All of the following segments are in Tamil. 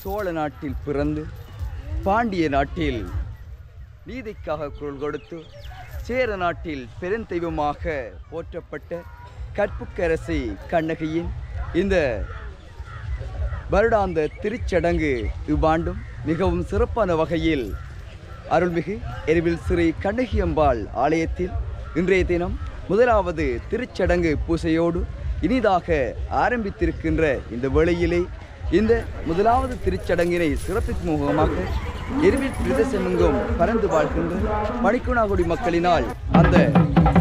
சோழ நாட்டில் பிறந்து பாண்டிய நாட்டில் நீதிக்காக குரல் கொடுத்து சேர நாட்டில் பெருந்தெய்வமாக போற்றப்பட்ட கற்புக்கரசி கண்ணகியின் இந்த வருடாந்த திருச்சடங்கு இவ்வாண்டும் மிகவும் சிறப்பான வகையில் அருள்மிகு எரிவில் ஸ்ரீ கண்ணகியம்பாள் ஆலயத்தில் இன்றைய தினம் முதலாவது திருச்சடங்கு பூசையோடு இனிதாக ஆரம்பித்திருக்கின்ற இந்த வேளையிலே இந்த முதலாவது திருச்சடங்கினை சிறப்பிக்கும் முகமாக எரிவில் பிரதேசமெங்கும் பறந்து வாழ்கின்ற மணிக்குணாகுடி மக்களினால் அந்த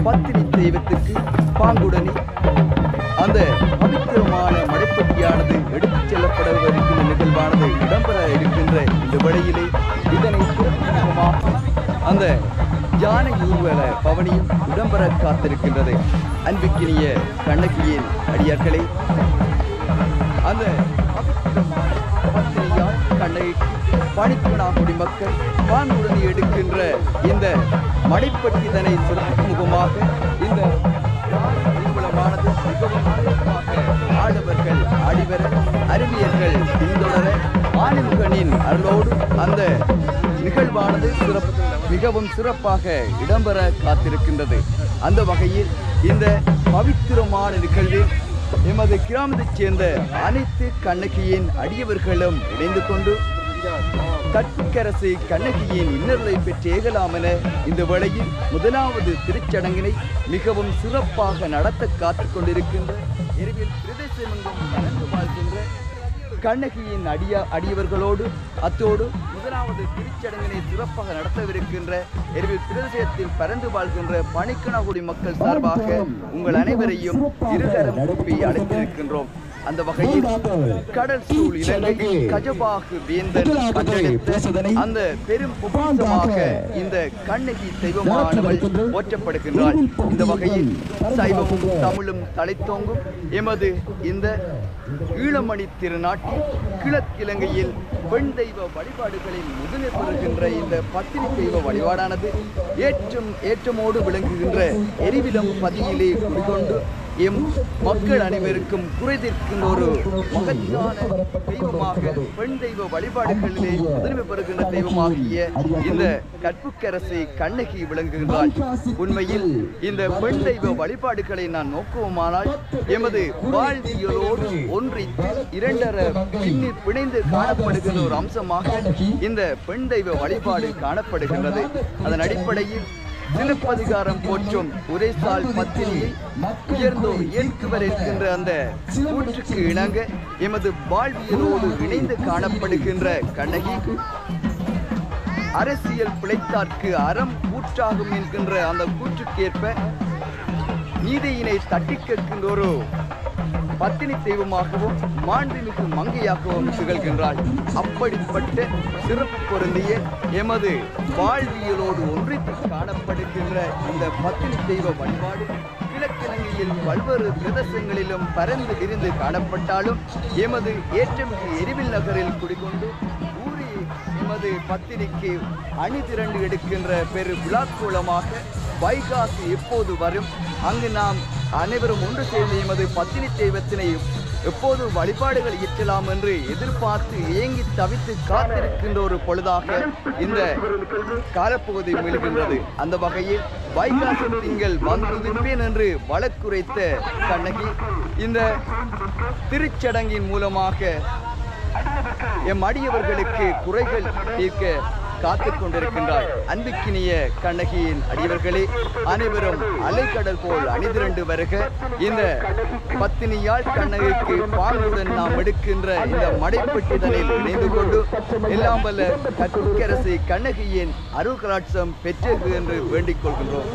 பத்தினி தெய்வத்திற்கு பாங்குடனே அந்த பவித்திரமான மடைப்பட்டியானது எடுத்துச் செல்லப்படவிருக்கின்ற நிகழ்வானது இடம்பெற இருக்கின்ற இந்த வேளையிலே இதனை சிறப்புமாக அந்த ஜானகி ஊர்வல பவனியும் இடம்பெற காத்திருக்கின்றது. அன்பிக்கினிய கண்ணகியின் அடியார்களே, அந்த பத்தினியால் கண்ணகிக்கு பணிக்குணாகுடி மக்கள் பாங்குடனே எடுக்கின்ற இந்த மடைப்பட்டிதனை சிறப்பு முகமாக இந்த ஊர்வலமானது மிகவும் ஆடவர்கள் ஆடிவர அறிவியர்கள் பின்தொடர ஆணிமுகனின் அருளோடு அந்த நிகழ்வானது மிகவும் சிறப்பாக இடம்பெற காத்திருக்கின்றது. அந்த வகையில் இந்த பவித்திரமான நிகழ்வில் எமது கிராமத்தைச் சேர்ந்த அனைத்து கண்ணகியின் அடியவர்களும் இணைந்து கொண்டு கற்புக்கரசி கண்ணகியின் இன்னருளை பெற்று ஏகலாம் என இந்த வேளையில் முதலாவது திருச்சடங்கினை மிகவும் சிறப்பாக நடத்த காத்து கொண்டிருக்கின்ற எரிவில் பிரதேசமெங்கும் கலந்து வாழ்கின்ற கண்ணகியின் அடியவர்களோடு அத்தோடு முதலாவது திருச்சடங்கினை சிறப்பாக நடத்தவிருக்கின்ற எரிவில் பிரதேசத்தில் பறந்து வாழ்கின்ற பணிக்குணாகுடி மக்கள் சார்பாக உங்கள் அனைவரையும் இருகரம் கூப்பி அழைத்திருக்கின்றோம். அந்த வகையில் கடல் சூழ் இலங்கை கஜபாகு வேந்தன் கண்டெடுத்த அந்த பெரும் பொக்கிஷமாக இந்த கண்ணகி தெய்வமானவள் போற்றப்படுகின்றாள். இந்த வகையில் சைவமும் தமிழும் தலைத்தோங்கும் எமது இந்த ஈழமணி திருநாட்டில் கிழக்கிழங்கையில் பெண் தெய்வ வழிபாடுகளில் முதுமை பெறுகின்ற இந்த பத்தினி தெய்வ வழிபாடானது ஏற்றமோடு விளங்குகின்ற எரிவிலம் பதியிலே குடிகொண்டு எம் மக்கள் அனைவருக்கும் குறை தீர்க்கின்ற ஒரு மகத்தான தெய்வமாக பெண் தெய்வ வழிபாடுகளிலே முதன்மை பெறுகின்ற தெய்வமாகிய இந்த கற்புக்கரசி கண்ணகி விளங்குகின்றாள். உண்மையில் இந்த பெண் தெய்வ வழிபாடுகளை நான் நோக்குவோமானால் எமது வாழ்வியலோடு ஒன்றி இரண்டர பின்னில் பிணைந்து காணப்படுகின்ற ஒரு அம்சமாக இந்த பெண் தெய்வ வழிபாடு காணப்படுகின்றது. அதன் அடிப்படையில் சிலப்பதிகாரம் போற்றும் உரைசால் பத்தினியை உயர்ந்தோர் இயல்குவர் இருக்கின்ற அந்த கூற்றுக்கு இணங்க எமது வாழ்வியலோடு இணைந்து காணப்படுகின்ற கண்ணகி அரசியல் பிழைத்தார்க்கு அறம் கூற்றாகும் என்கின்ற அந்த கூற்றுக்கேற்ப நீதியினை தட்டி கேட்கின்ற ஒரு பத்தினி தெய்வமாகவும் மாண்புமிகு மங்கையாகவும் திகழ்கின்றாள். அப்படிப்பட்ட சிறப்பு பொருந்திய எமது வாழ்வியலோடு ஒன்றித்து காணப்படுகின்ற இந்த பத்தினி தெய்வ வழிபாடு கிழக்கிழங்கையில் பல்வேறு பிரதேசங்களிலும் பரந்து விரிந்து காணப்பட்டாலும் எமது ஏற்றமிகு எரிவில் நகரில் குடிகொண்டு ஊரில் எமது பத்தினிக்கு அணி திரண்டு எடுக்கின்ற பெரு விழாக்கோலமாக வைகாசி எப்போது வரும், அங்கு நாம் அனைவரும் ஒன்று சேர்ந்து எமது பத்தினி தெய்வத்தினை எப்போது வழிபாடுகள் இயற்றலாம் என்று எதிர்பார்த்து ஏங்கி தவித்து காத்திருக்கின்ற ஒரு பொழுதாக இந்த காலப்பகுதி மீள்கின்றது. அந்த வகையில் வைகாசி திங்கள் வந்துவிப்பேன் என்று வழக்குரைத்த கண்ணகி இந்த திருச்சடங்கின் மூலமாக எம் அடியவர்களுக்கு குறைகள் தீர்க்க காத்து கொண்டிருக்கின்றார். அன்பிக்கினிய கண்ணகியின் அடியவர்களே, அனைவரும் அலைக்கடல் போல் அணிதிரண்டு வருக. இந்த பத்தினியால் கண்ணகிக்கு பாங்குடன் நாம் எடுக்கின்ற இந்த மடைப்பட்டிதனில் இணைந்து கொண்டு எல்லாம் வல்ல கற்புக்கரசி கண்ணகியின் அருள்கலாட்சம் பெற்றது என்று வேண்டிக் கொள்கின்றோம்.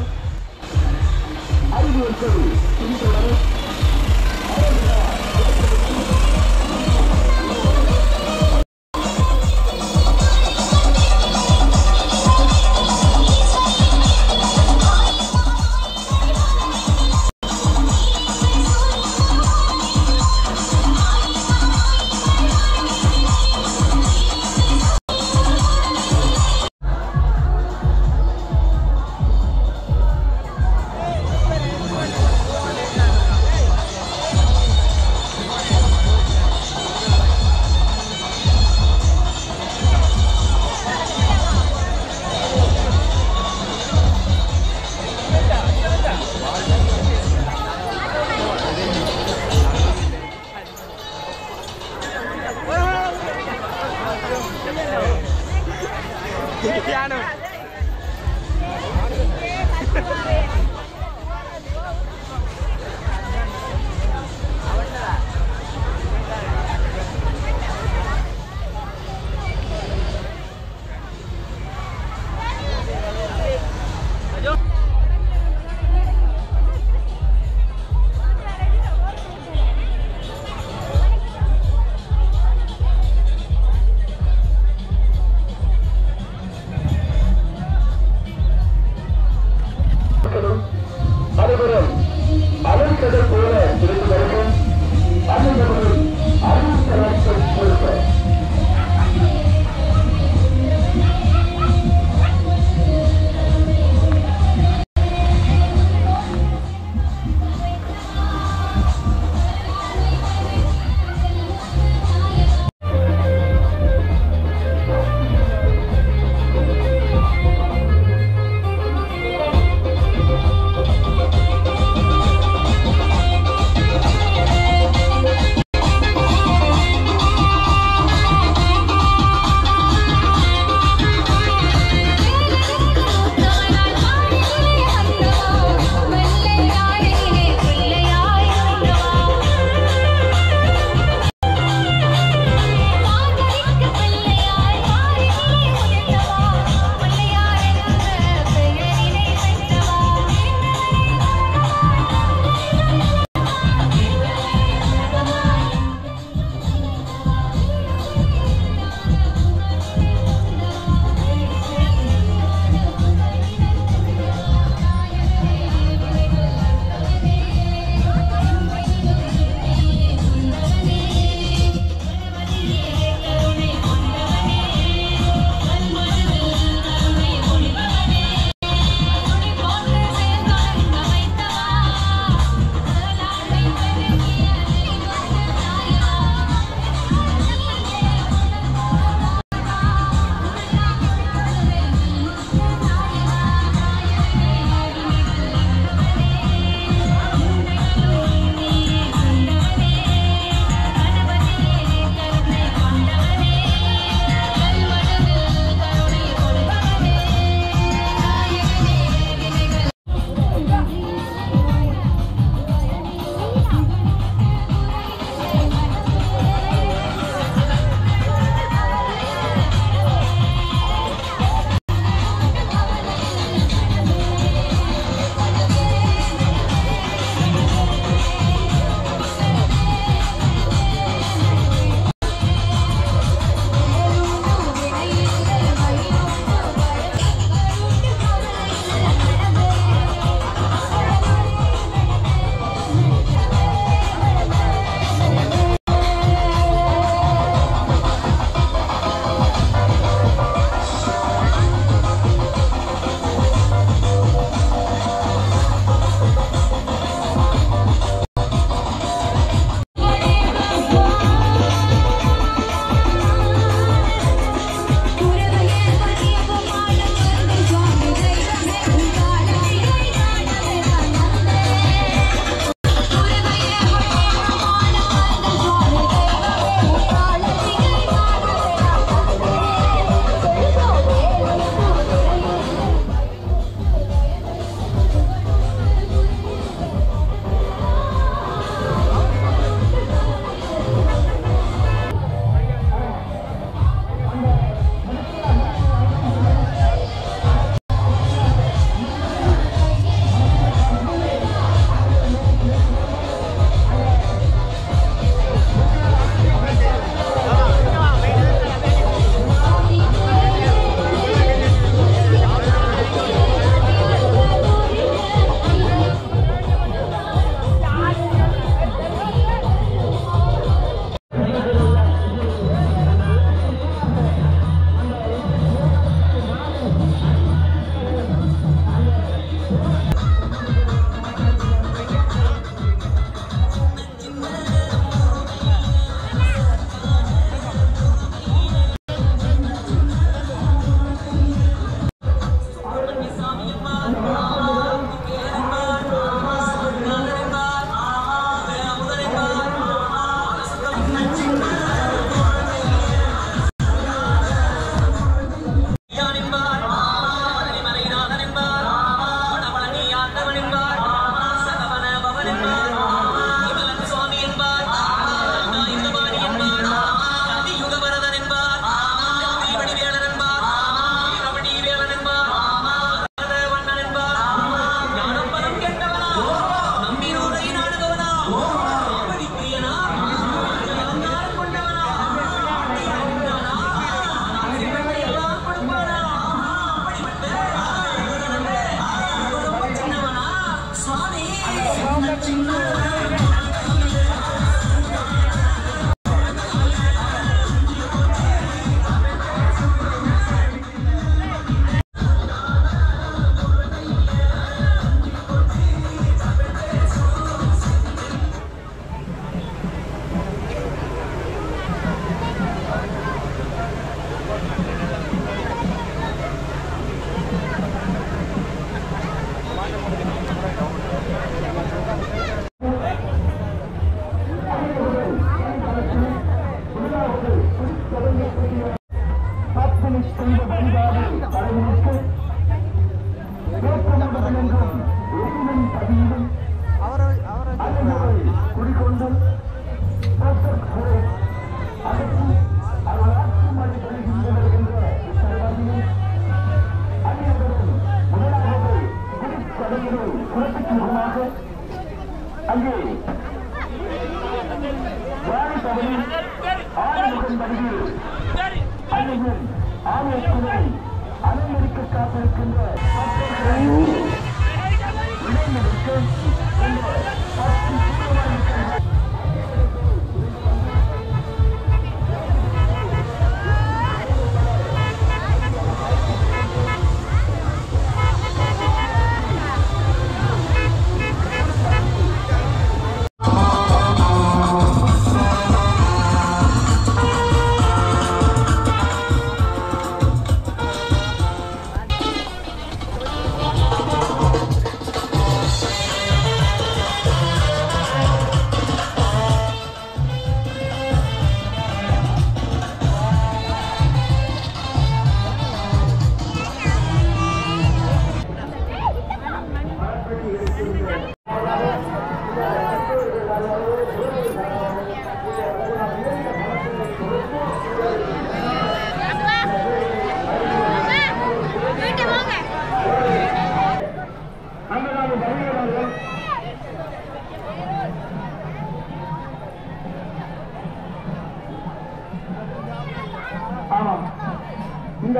இந்த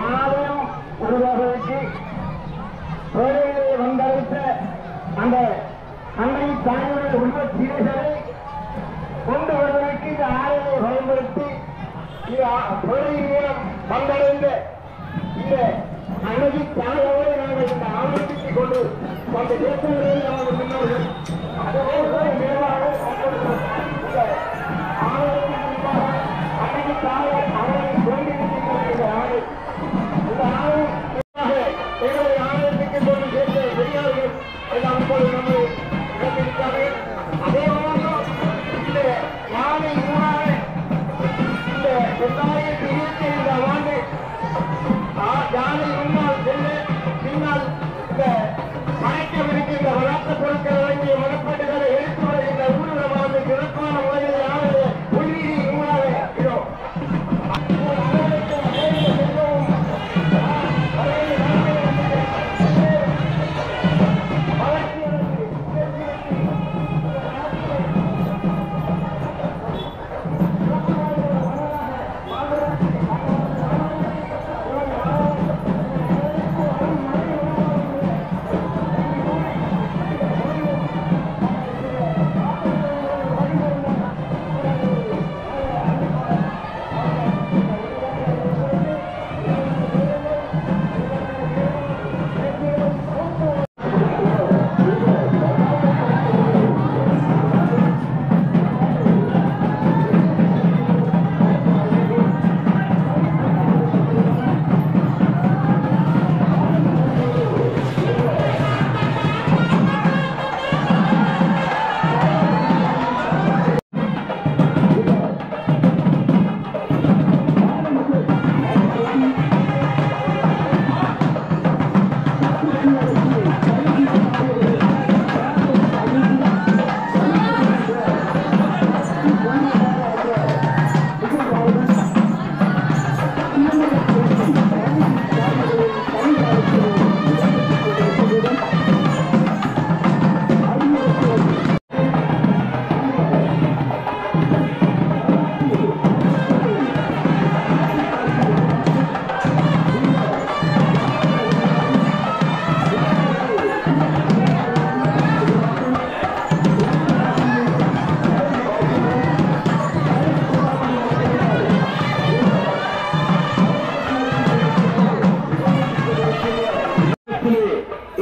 ஆலயம் உருவாகுவதற்கு கோயிலை வந்தளித்த அந்த அன்னை தாயுடைய உருவச்சீலைகளை கொண்டு வருவதற்கு இந்த ஆலயை பயன்படுத்தி கோயில் மூலம் வந்தடைந்த இந்த அன்னை தாயோடு நாங்கள் இந்த ஆலயத்திற்கு கொண்டு அந்த தேசங்களை நாங்கள் முன்னோர்கள் அதோடு மேலாக இந்த ஆலயத்தின் முன்பாக அன்னை தாயார் அவரை கொண்டிருக்கின்ற ஆலை இந்த ஆலயம் எங்களுடைய ஆலயத்துக்கு கொண்டு சேர்ந்த பெரியார்கள் எல்லாம் இப்போது நம்மை இழந்திருக்கிறார்கள். அதே போன்று இந்த யானை ஊராக இந்த 2025 ஆண்டு யானை முன்னால் சென்று பின்னால் இந்த மறைக்கவிருக்கின்ற வளர்த்த பொருட்கள் வழங்கிய மனப்பாட்டுகளை எடுத்து வருகின்ற ஊர்வலமாக சிறப்பான முறையில் யானை உயிரி ஊராக இதோ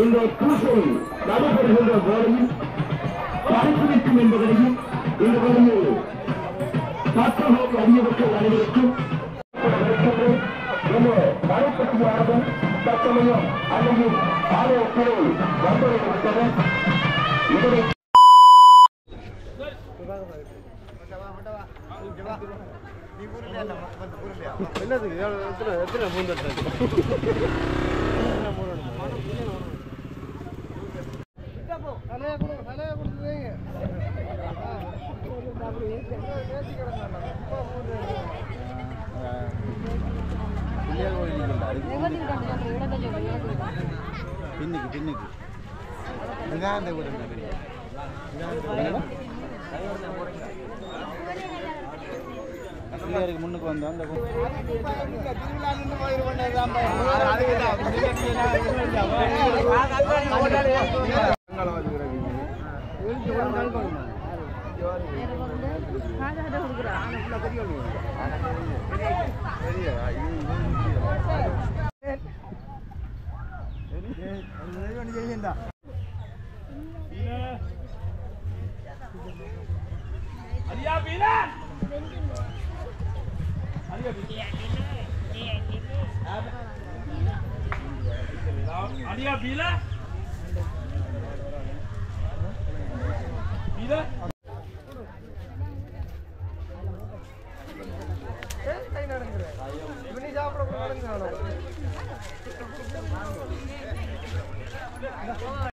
இந்த பூசை நடைபெறுகின்ற வேளையில் பரிசீலிக்கும் என்பதையும் இந்த வேளையில் சட்டமன்ற அறியவர்கள் அனைவருக்கும் நடைபெற்றியாகும் தற்சமயம் அல்லது ஆலயத்தில் வந்துவிட்டது. இதனை என்னதுக்கு எத்தனை பூந்தல் பின்னுக்கு பிள்ளையாருக்கு முன்னுக்கு வந்தோம் அந்த Alia bila? Bila? Ini siapa orang